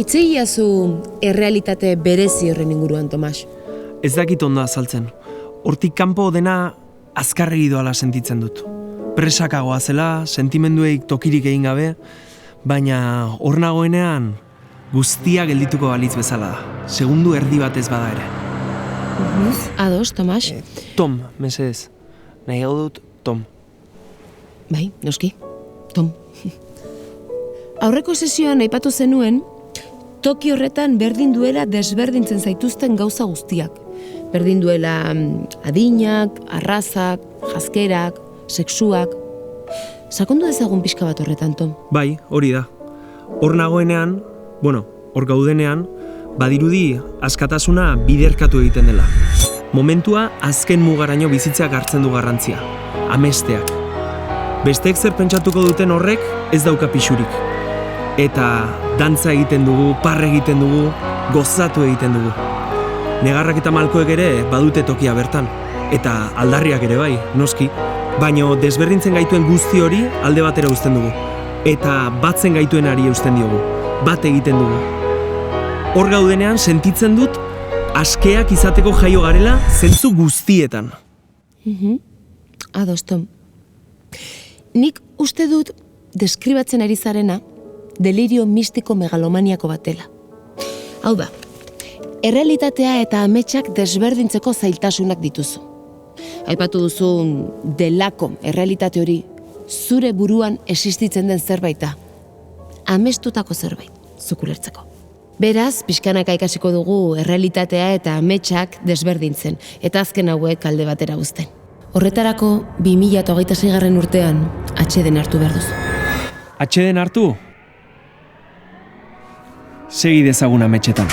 Itzeiazu errealitate berezi horren inguruan, Tomas. Ez dakit ondo azaltzen. Hortik kanpo dena azkarregi doala sentitzen dut. Presakagoa zela, sentimendueik tokirik egin gabe, baina hor nagoenean guztia geldituko balitz bezala da. Segundu erdi batez bada ere. Ados, Tomas. Tom, mesedez. Nahiago dut, Tom. Bai, noski. Tom. Aurreko sesioan aipatu zenuen, toki horretan berdin duela desberdintzen zaituzten gauza guztiak. Berdin duela adinak, arrazak, jazkerak, sexuak. Sakondu dezagun pixka bat horretan, Tom. Bai, hori da. Hor nagoenean, hor gaudenean, badirudi askatasuna biderkatu egiten dela. Momentua azken mugaraino bizitzeak hartzen du garrantzia. Amesteak. Besteek zer pentsatuko duten horrek ez dauka pixurik. Eta dantza egiten dugu, parre egiten dugu, gozatu egiten dugu. Negarrak eta malkoek ere badute tokia bertan. Eta aldarriak ere bai, noski. Baino desberdintzen gaituen guzti hori alde batera uzten dugu. Eta batzen gaituenari eusten diogu. Bat egiten dugu. Hor gaudenean sentitzen dut askeak izateko jaio garela zentzu guztietan. Ados, Tom. Nik uste dut deskribatzen ari zarena delirio mistiko megalomaniako batela. Hau da, errealitatea eta ametsak desberdintzeko zailtasunak dituzu. Aipatu duzu delako errealitate hori zure buruan existitzen den zerbaita. Amestutako zerbait, zuk ulertzeko. Beraz, pixkanaka ikasiko dugu errealitatea eta ametsak desberdintzen, eta azken hauek alde batera uzten. Horretarako, 2026 urtean, atxeden hartu behar duzu. Atxeden hartu? Segi dezagun ametsetan.